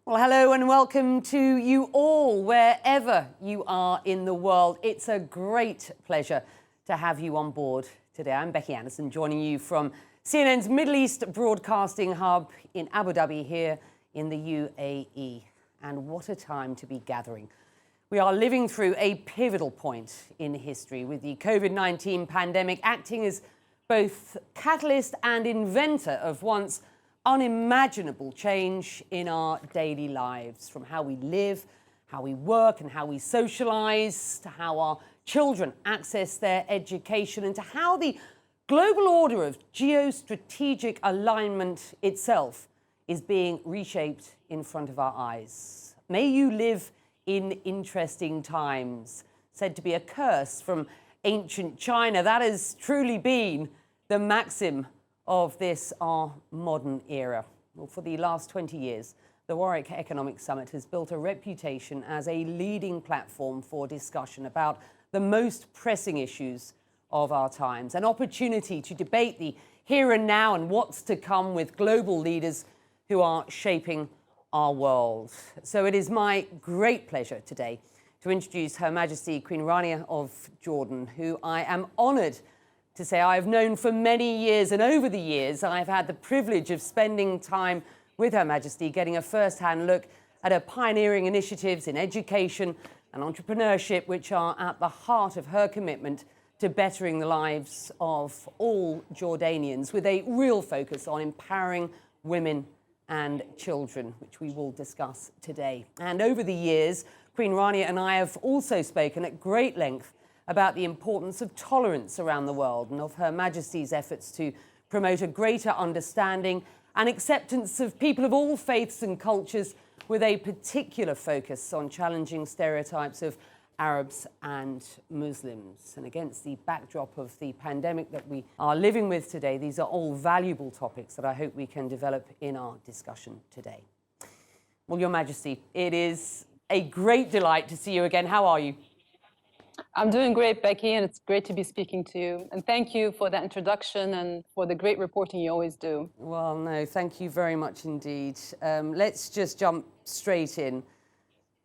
Well, hello and welcome to you all, wherever you are in the world. It's a great pleasure to have you on board today. I'm Becky Anderson, joining you from CNN's Middle East Broadcasting Hub in Abu Dhabi here in the UAE. And what a time to be gathering. We are living through a pivotal point in history, with the COVID-19 pandemic acting as both catalyst and inventor of once unimaginable change in our daily lives, from how we live, how we work and how we socialize, to how our children access their education, and to how the global order of geostrategic alignment itself is being reshaped in front of our eyes. May you live in interesting times, said to be a curse from ancient China. That has truly been the maxim of this, our modern era. Well, for the last 20 years, the Warwick Economics Summit has built a reputation as a leading platform for discussion about the most pressing issues of our times, an opportunity to debate the here and now and what's to come with global leaders who are shaping our world. So it is my great pleasure today to introduce Her Majesty Queen Rania of Jordan, who I am honoured to say I've known for many years, and over the years I've had the privilege of spending time with Her Majesty, getting a first-hand look at her pioneering initiatives in education and entrepreneurship, which are at the heart of her commitment to bettering the lives of all Jordanians, with a real focus on empowering women and children, which we will discuss today. And over the years, Queen Rania and I have also spoken at great length about the importance of tolerance around the world and of Her Majesty's efforts to promote a greater understanding and acceptance of people of all faiths and cultures, with a particular focus on challenging stereotypes of Arabs and Muslims. And against the backdrop of the pandemic that we are living with today, these are all valuable topics that I hope we can develop in our discussion today. Well, Your Majesty, it is a great delight to see you again. How are you? I'm doing great, Becky, and it's great to be speaking to you. And thank you for that introduction and for the great reporting you always do. Well, no, thank you very much indeed. Let's just jump straight in.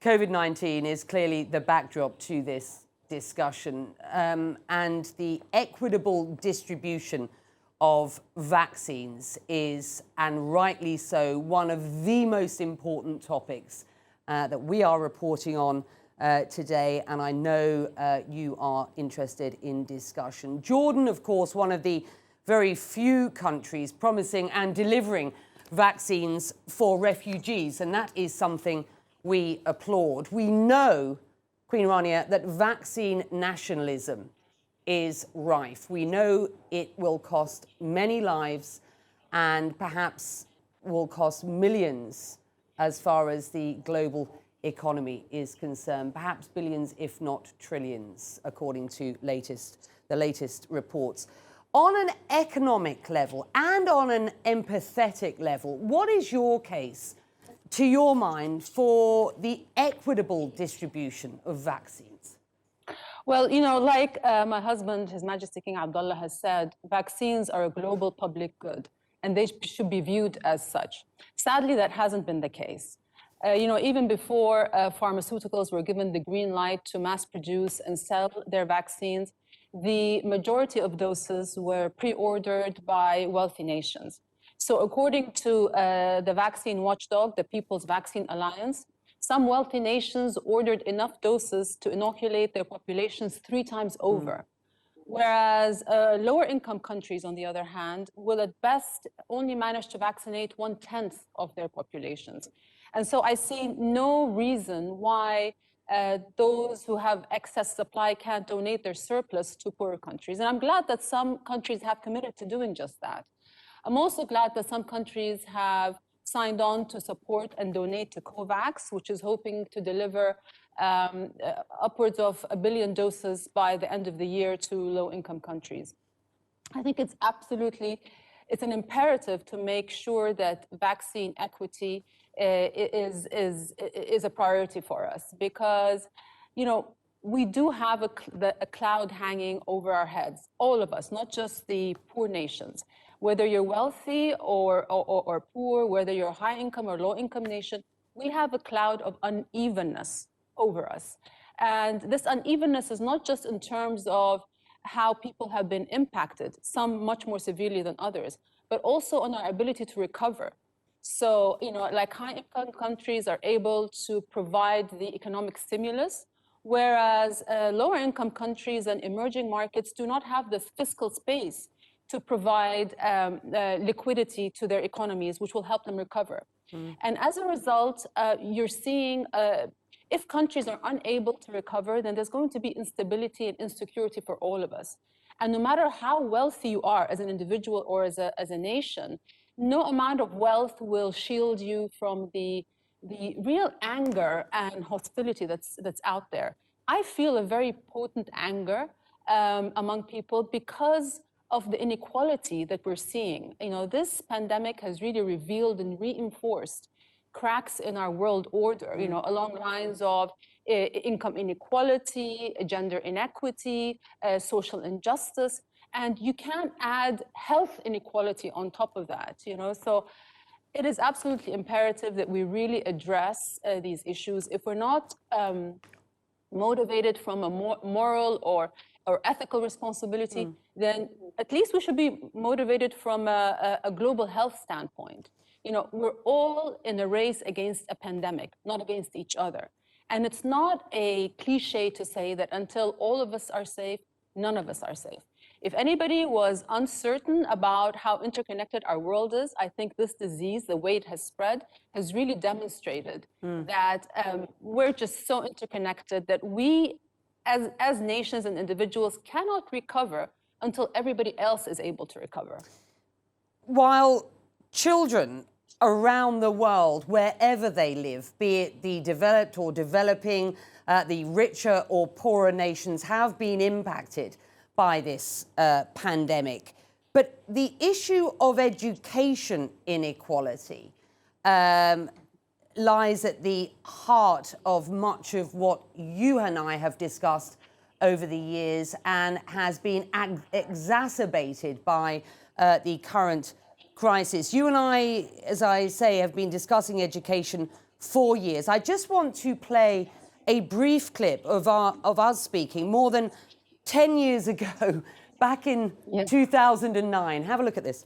COVID-19 is clearly the backdrop to this discussion, and the equitable distribution of vaccines is, and rightly so, one of the most important topics that we are reporting on today, and I know you are interested in discussion. Jordan, of course, one of the very few countries promising and delivering vaccines for refugees, and that is something we applaud. We know, Queen Rania, that vaccine nationalism is rife. We know it will cost many lives and perhaps will cost millions as far as the global economy is concerned, perhaps billions, if not trillions, according to the latest reports. On an economic level and on an empathetic level, what is your case, to your mind, for the equitable distribution of vaccines? Well, you know, like my husband, His Majesty King Abdullah, has said, vaccines are a global public good, and they should be viewed as such. Sadly, that hasn't been the case. Even before pharmaceuticals were given the green light to mass produce and sell their vaccines, the majority of doses were pre-ordered by wealthy nations. So according to the vaccine watchdog, the People's Vaccine Alliance, some wealthy nations ordered enough doses to inoculate their populations 3 times over. Whereas lower income countries, on the other hand, will at best only manage to vaccinate 1/10 of their populations. And so I see no reason why those who have excess supply can't donate their surplus to poorer countries. And I'm glad that some countries have committed to doing just that. I'm also glad that some countries have signed on to support and donate to COVAX, which is hoping to deliver upwards of 1 billion doses by the end of the year to low-income countries. I think it's an imperative to make sure that vaccine equity is a priority for us, because, we do have a cloud hanging over our heads, all of us, not just the poor nations. Whether you're wealthy or poor, whether you're a high income or low income nation, we have a cloud of unevenness over us. And this unevenness is not just in terms of how people have been impacted, some much more severely than others, but also on our ability to recover. So, like high-income countries are able to provide the economic stimulus, whereas lower-income countries and emerging markets do not have the fiscal space to provide liquidity to their economies, which will help them recover. And as a result, you're seeing if countries are unable to recover, then there's going to be instability and insecurity for all of us. And no matter how wealthy you are as an individual or as a nation, no amount of wealth will shield you from the real anger and hostility that's out there. I feel a very potent anger among people because of the inequality that we're seeing. This pandemic has really revealed and reinforced cracks in our world order, along lines of income inequality, gender inequity, social injustice, and you can't add health inequality on top of that, So it is absolutely imperative that we really address these issues. If we're not motivated from a moral or ethical responsibility, then at least we should be motivated from a global health standpoint. We're all in a race against a pandemic, not against each other. And it's not a cliche to say that until all of us are safe, none of us are safe. If anybody was uncertain about how interconnected our world is, I think this disease, the way it has spread, has really demonstrated that we're just so interconnected that we, as nations and individuals, cannot recover until everybody else is able to recover. While children around the world, wherever they live, be it the developed or developing, the richer or poorer nations, have been impacted by this pandemic. But the issue of education inequality lies at the heart of much of what you and I have discussed over the years and has been exacerbated by the current crisis. You and I, as I say, have been discussing education for years. I just want to play a brief clip of us speaking more than 10 years ago, back in 2009. Have a look at this.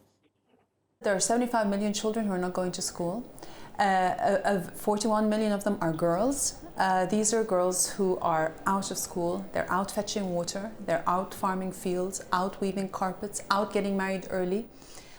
There are 75 million children who are not going to school. 41 million of them are girls. These are girls who are out of school, they're out fetching water, they're out farming fields, out weaving carpets, out getting married early.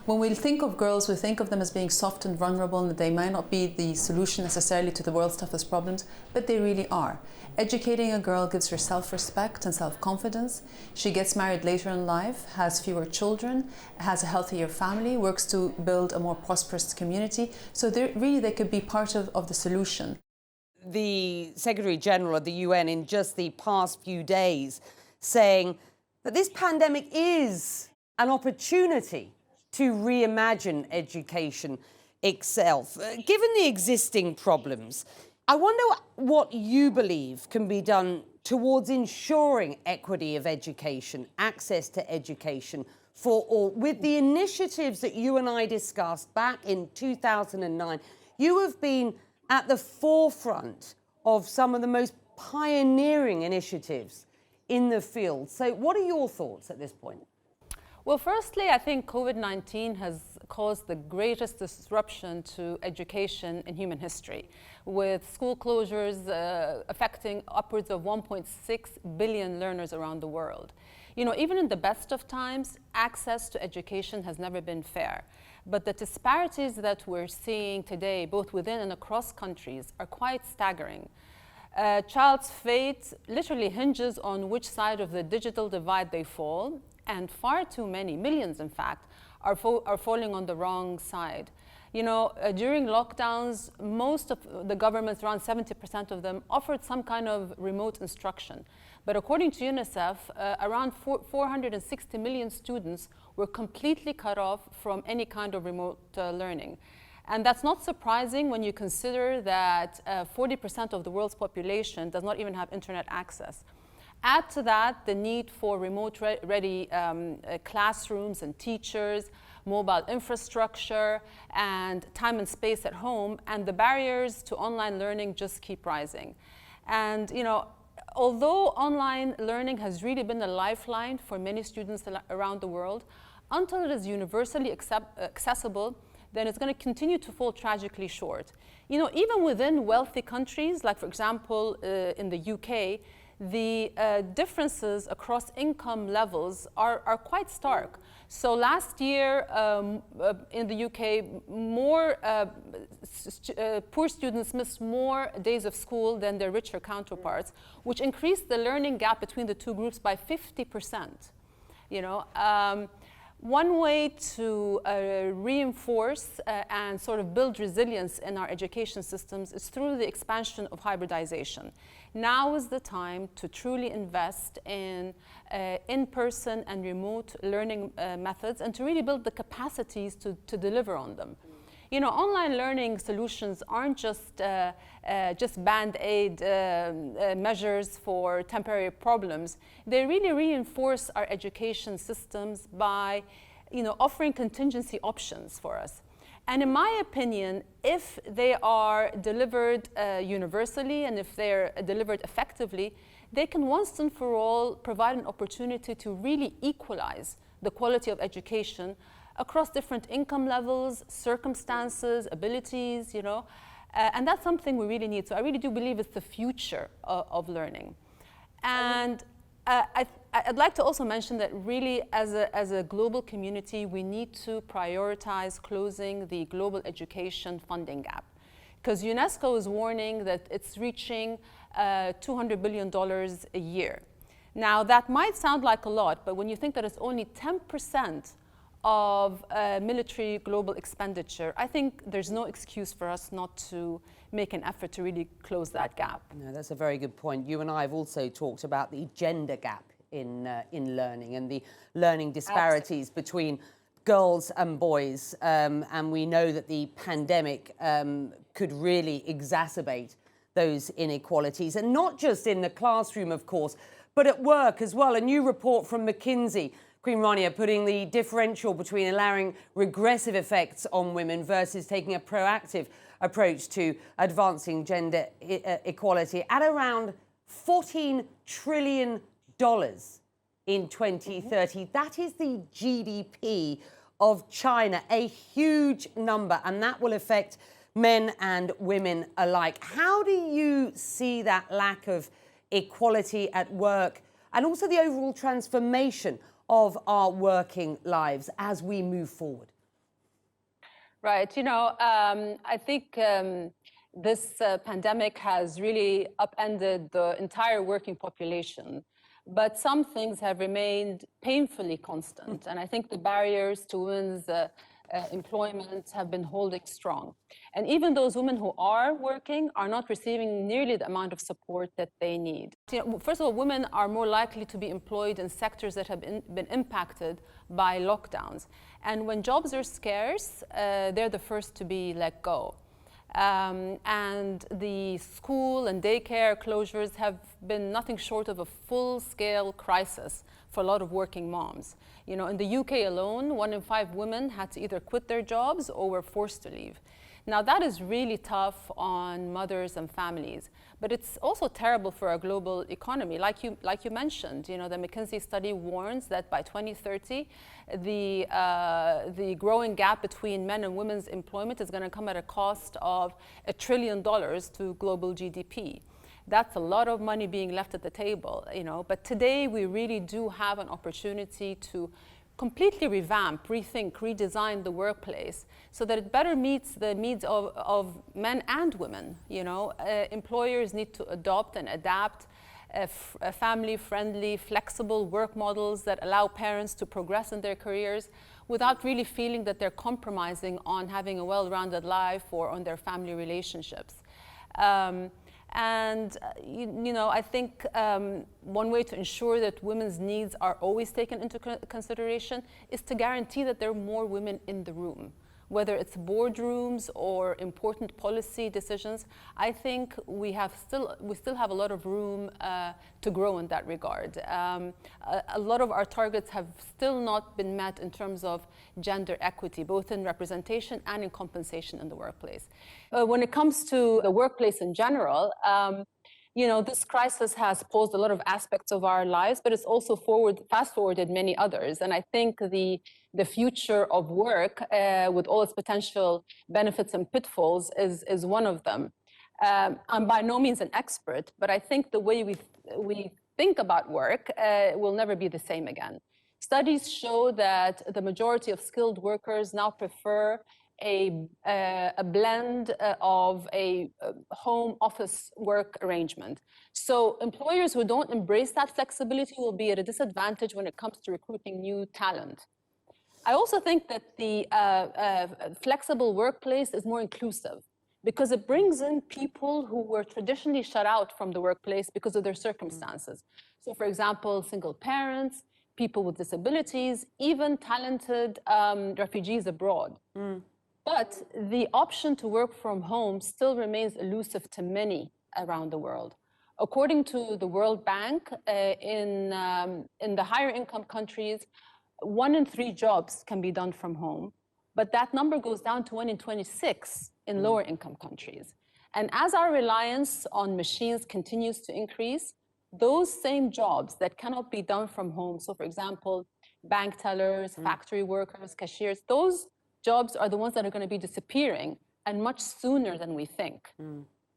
When we think of girls, we think of them as being soft and vulnerable, and that they might not be the solution necessarily to the world's toughest problems, but they really are. Educating a girl gives her self-respect and self-confidence. She gets married later in life, has fewer children, has a healthier family, works to build a more prosperous community. So they could be part of the solution. The Secretary General of the UN in just the past few days saying that this pandemic is an opportunity to reimagine education itself. Given the existing problems, I wonder what you believe can be done towards ensuring equity of education, access to education for all. With the initiatives that you and I discussed back in 2009, you have been at the forefront of some of the most pioneering initiatives in the field. So what are your thoughts at this point? Well, firstly, I think COVID-19 has caused the greatest disruption to education in human history, with school closures affecting upwards of 1.6 billion learners around the world. Even in the best of times, access to education has never been fair. But the disparities that we're seeing today, both within and across countries, are quite staggering. A child's fate literally hinges on which side of the digital divide they fall, and far too many, millions in fact, are falling on the wrong side. During lockdowns, most of the governments, around 70% of them, offered some kind of remote instruction. But according to UNICEF, around 460 million students were completely cut off from any kind of remote learning. And that's not surprising when you consider that 40% of the world's population does not even have internet access. Add to that the need for remote-ready classrooms and teachers, mobile infrastructure, and time and space at home, and the barriers to online learning just keep rising. And although online learning has really been a lifeline for many students around the world, until it is universally accessible, then it's going to continue to fall tragically short. Even within wealthy countries, like for example in the UK, the differences across income levels are quite stark. So last year in the UK, poor students missed more days of school than their richer counterparts, which increased the learning gap between the two groups by 50%. One way to reinforce and sort of build resilience in our education systems is through the expansion of hybridization. Now is the time to truly invest in in-person and remote learning methods, and to really build the capacities to deliver on them. Online learning solutions aren't just band-aid measures for temporary problems. They really reinforce our education systems by, offering contingency options for us. And in my opinion, if they are delivered universally and if they're delivered effectively, they can once and for all provide an opportunity to really equalize the quality of education across different income levels, circumstances, abilities, and that's something we really need. So I really do believe it's the future of learning. And I'd like to also mention that really as a global community, we need to prioritize closing the global education funding gap. Because UNESCO is warning that it's reaching $200 billion a year. Now that might sound like a lot, but when you think that it's only 10% of military global expenditure, I think there's no excuse for us not to make an effort to really close that gap. No, that's a very good point. You and I have also talked about the gender gap in learning and the learning disparities between girls and boys. And we know that the pandemic could really exacerbate those inequalities. And not just in the classroom, of course, but at work as well. A new report from McKinsey, Queen Rania, putting the differential between allowing regressive effects on women versus taking a proactive approach to advancing gender equality at around $14 trillion in 2030. That is the GDP of China, a huge number, and that will affect men and women alike. How do you see that lack of equality at work and also the overall transformation of our working lives as we move forward? Right. I think this pandemic has really upended the entire working population, but some things have remained painfully constant. And I think the barriers to women's employment have been holding strong. And even those women who are working are not receiving nearly the amount of support that they need. First of all, women are more likely to be employed in sectors that have been impacted by lockdowns. And when jobs are scarce, they're the first to be let go. And the school and daycare closures have been nothing short of a full-scale crisis for a lot of working moms. In the UK alone, 1 in 5 women had to either quit their jobs or were forced to leave. Now that is really tough on mothers and families, but it's also terrible for our global economy. Like you mentioned, the McKinsey study warns that by 2030, the growing gap between men and women's employment is going to come at a cost of $1 trillion to global GDP. That's a lot of money being left at the table, But today we really do have an opportunity to completely revamp, rethink, redesign the workplace so that it better meets the needs of men and women. Employers need to adopt and adapt family-friendly, flexible work models that allow parents to progress in their careers without really feeling that they're compromising on having a well-rounded life or on their family relationships. I think one way to ensure that women's needs are always taken into consideration is to guarantee that there are more women in the room. whether it's boardrooms or important policy decisions, I think we still have a lot of room to grow in that regard. A lot of our targets have still not been met in terms of gender equity, both in representation and in compensation in the workplace. When it comes to the workplace in general, you know, this crisis has posed a lot of aspects of our lives, but it's also fast-forwarded many others. And I think the future of work, with all its potential benefits and pitfalls, is one of them. I'm by no means an expert, but I think the way we think about work will never be the same again. Studies show that the majority of skilled workers now prefer a blend of a home office work arrangement. So employers who don't embrace that flexibility will be at a disadvantage when it comes to recruiting new talent. I also think that the flexible workplace is more inclusive because it brings in people who were traditionally shut out from the workplace because of their circumstances. So for example, single parents, people with disabilities, even talented refugees abroad. But the option to work from home still remains elusive to many around the world. According to the World Bank, in the higher income countries, 1 in 3 jobs can be done from home, but that number goes down to 1 in 26 in lower income countries. And as our reliance on machines continues to increase, those same jobs that cannot be done from home, so for example, bank tellers, factory workers, cashiers, those jobs are the ones that are going to be disappearing, and much sooner than we think.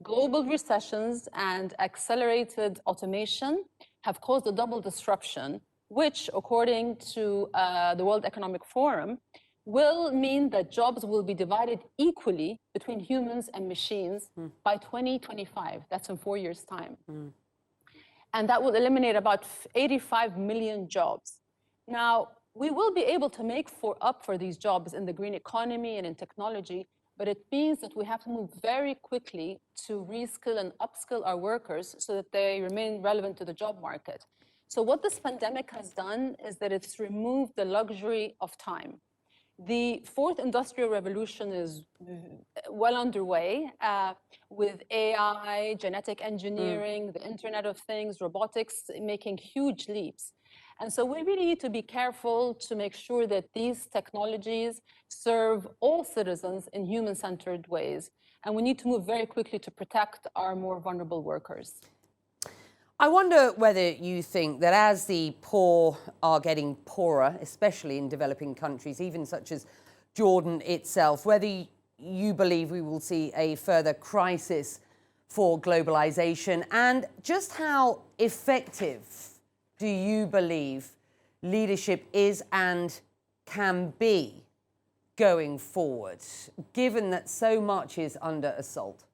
Global recessions and accelerated automation have caused a double disruption, which, according to the World Economic Forum, will mean that jobs will be divided equally between humans and machines by 2025. That's in 4 years' time. And that will eliminate about 85 million jobs. Now, we will be able to make up for these jobs in the green economy and in technology, but it means that we have to move very quickly to reskill and upskill our workers so that they remain relevant to the job market. So what this pandemic has done is that it's removed the luxury of time. The fourth industrial revolution is well underway with AI, genetic engineering, the Internet of Things, robotics making huge leaps. And so we really need to be careful to make sure that these technologies serve all citizens in human-centered ways. And we need to move very quickly to protect our more vulnerable workers. I wonder whether you think that as the poor are getting poorer, especially in developing countries, even such as Jordan itself, whether you believe we will see a further crisis for globalization, and just how effective do you believe leadership is and can be going forward, given that so much is under assault?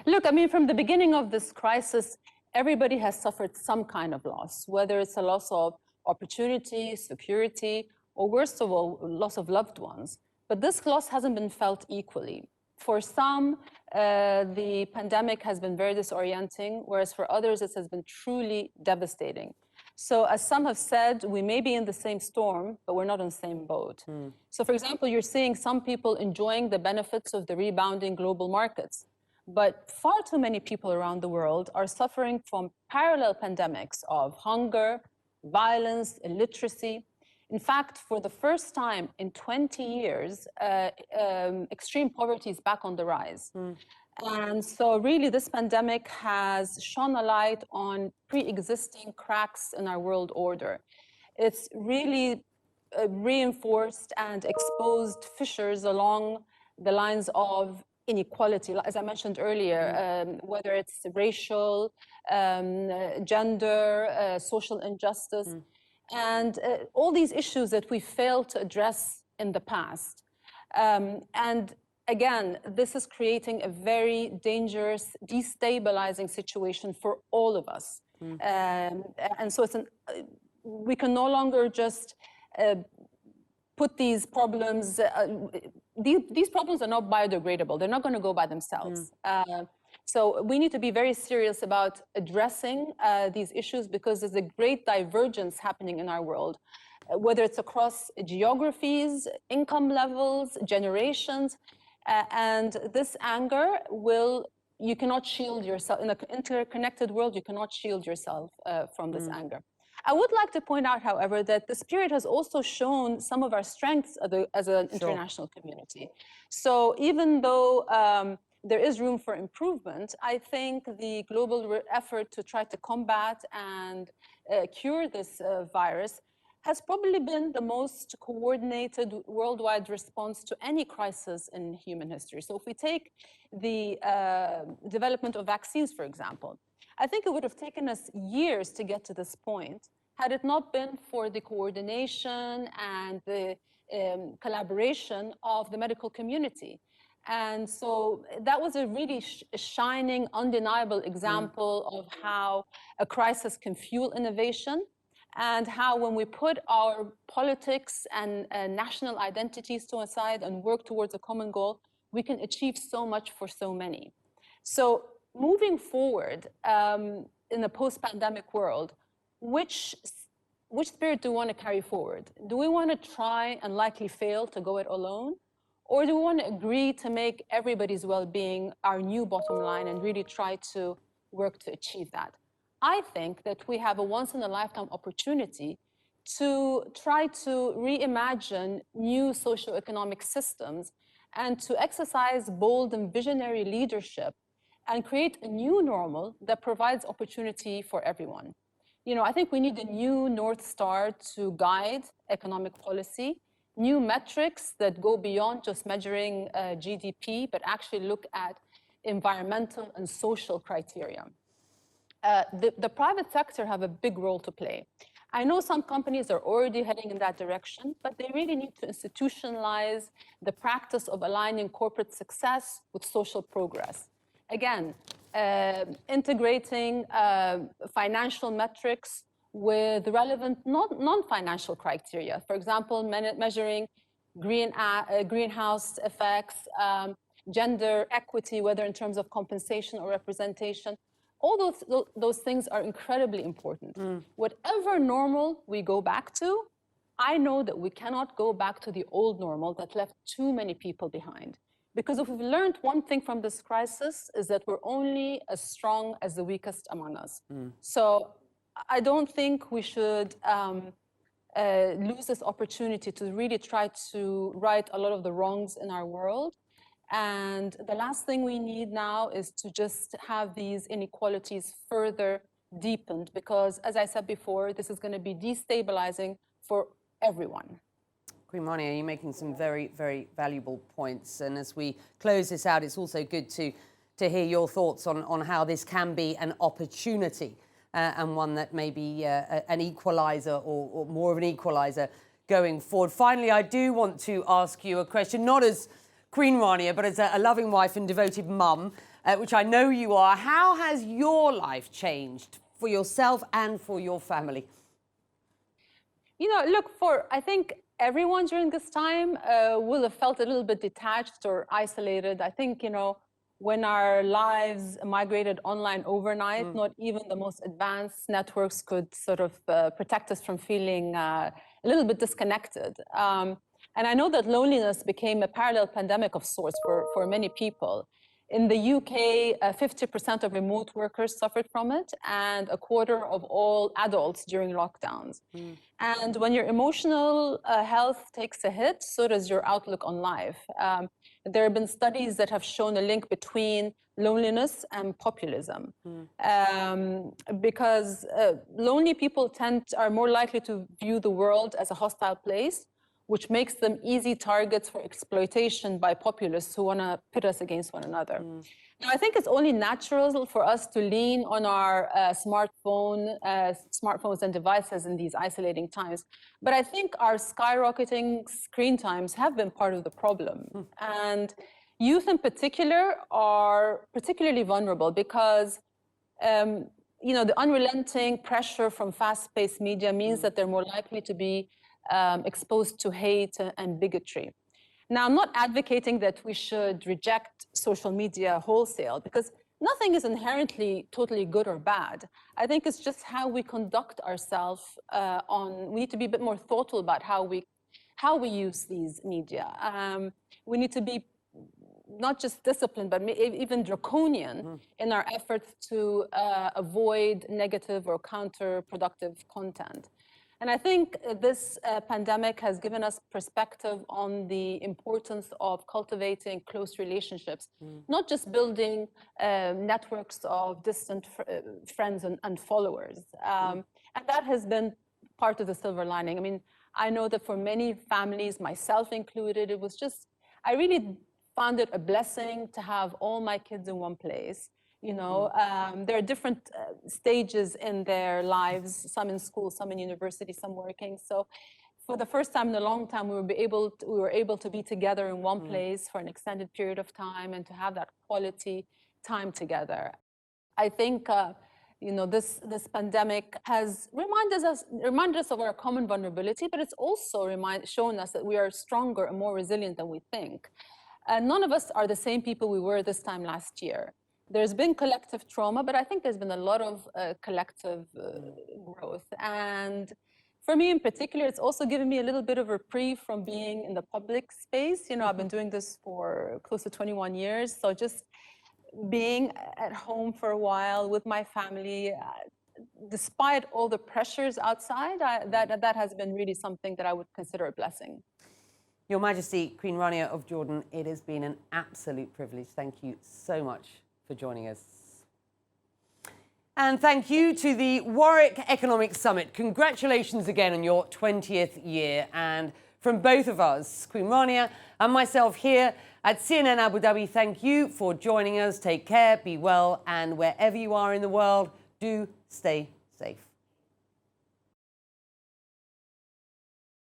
Look, I mean, from the beginning of this crisis, everybody has suffered some kind of loss, whether it's a loss of opportunity, security, or worst of all, loss of loved ones. But this loss hasn't been felt equally. For some, the pandemic has been very disorienting, whereas for others, it has been truly devastating. So as some have said, we may be in the same storm, but we're not in the same boat. So for example, you're seeing some people enjoying the benefits of the rebounding global markets, but far too many people around the world are suffering from parallel pandemics of hunger, violence, illiteracy. In fact, for the first time in 20 years, extreme poverty is back on the rise. And so really this pandemic has shone a light on pre-existing cracks in our world order. It's really reinforced and exposed fissures along the lines of inequality, as I mentioned earlier, whether it's racial, gender, social injustice, and all these issues that we failed to address in the past. And again, this is creating a very dangerous, destabilizing situation for all of us. And so we can no longer just put these problems, these problems are not biodegradable. They're not going to go by themselves. So we need to be very serious about addressing these issues because there's a great divergence happening in our world. whether it's across geographies, income levels, generations. And this anger you cannot shield yourself. In an interconnected world, you cannot shield yourself from this anger. I would like to point out, however, that this period has also shown some of our strengths as an international community. So even though there is room for improvement, I think the global effort to try to combat and cure this virus has probably been the most coordinated worldwide response to any crisis in human history. So if we take the development of vaccines, for example, I think it would have taken us years to get to this point had it not been for the coordination and the collaboration of the medical community. And so that was a really shining, undeniable example of how a crisis can fuel innovation, and how when we put our politics and national identities to one side and work towards a common goal, we can achieve so much for so many. So moving forward in a post-pandemic world, which spirit do we want to carry forward? Do we want to try and likely fail to go it alone? Or do we want to agree to make everybody's well-being our new bottom line and really try to work to achieve that? I think that we have a once-in-a-lifetime opportunity to try to reimagine new socioeconomic systems and to exercise bold and visionary leadership and create a new normal that provides opportunity for everyone. You know, I think we need a new North Star to guide economic policy, new metrics that go beyond just measuring GDP, but actually look at environmental and social criteria. The private sector have a big role to play. I know some companies are already heading in that direction, but they really need to institutionalize the practice of aligning corporate success with social progress. Again, integrating financial metrics with relevant non-financial criteria. For example, measuring greenhouse effects, gender equity, whether in terms of compensation or representation. All those things are incredibly important. Whatever normal we go back to, I know that we cannot go back to the old normal that left too many people behind. Because if we've learned one thing from this crisis is that we're only as strong as the weakest among us. So I don't think we should lose this opportunity to really try to right a lot of the wrongs in our world. And the last thing we need now is to just have these inequalities further deepened, because as I said before, this is going to be destabilizing for everyone. Queen Rania, you're making some very, very valuable points. And as we close this out, it's also good to hear your thoughts on how this can be an opportunity and one that may be an equalizer or more of an equalizer going forward. Finally, I do want to ask you a question, not as Queen Rania, but as a loving wife and devoted mum, which I know you are. How has your life changed for yourself and for your family? You know, look, I think everyone during this time will have felt a little bit detached or isolated. I think, you know, when our lives migrated online overnight, not even the most advanced networks could sort of protect us from feeling a little bit disconnected. And I know that loneliness became a parallel pandemic of sorts for many people. In the UK, 50% of remote workers suffered from it, and a quarter of all adults during lockdowns. And when your emotional health takes a hit, so does your outlook on life. There have been studies that have shown a link between loneliness and populism. Because lonely people are more likely to view the world as a hostile place, which makes them easy targets for exploitation by populists who want to pit us against one another. Now, I think it's only natural for us to lean on our smartphones and devices in these isolating times. But I think our skyrocketing screen times have been part of the problem. And youth in particular are particularly vulnerable because you know, the unrelenting pressure from fast-paced media means that they're more likely to be exposed to hate and bigotry. Now, I'm not advocating that we should reject social media wholesale, because nothing is inherently totally good or bad. I think it's just how we conduct ourselves we need to be a bit more thoughtful about how we use these media. We need to be not just disciplined, but even draconian in our efforts to avoid negative or counterproductive content. And I think this pandemic has given us perspective on the importance of cultivating close relationships, not just building networks of distant friends and followers. And that has been part of the silver lining. I mean, I know that for many families, myself included, it was just, I really found it a blessing to have all my kids in one place. You know, there are different stages in their lives, some in school, some in university, some working. So for the first time in a long time, we were able to be together in one place for an extended period of time and to have that quality time together. I think, you know, this pandemic has reminded us of our common vulnerability, but it's also shown us that we are stronger and more resilient than we think. None of us are the same people we were this time last year. There's been collective trauma, but I think there's been a lot of collective growth. And for me in particular, it's also given me a little bit of reprieve from being in the public space. You know, I've been doing this for close to 21 years. So just being at home for a while with my family, despite all the pressures outside, that has been really something that I would consider a blessing. Your Majesty, Queen Rania of Jordan, it has been an absolute privilege. Thank you so much for joining us. And thank you to the Warwick Economics Summit. Congratulations again on your 20th year. And from both of us, Queen Rania and myself here at CNN Abu Dhabi, thank you for joining us. Take care, be well, and wherever you are in the world, do stay safe.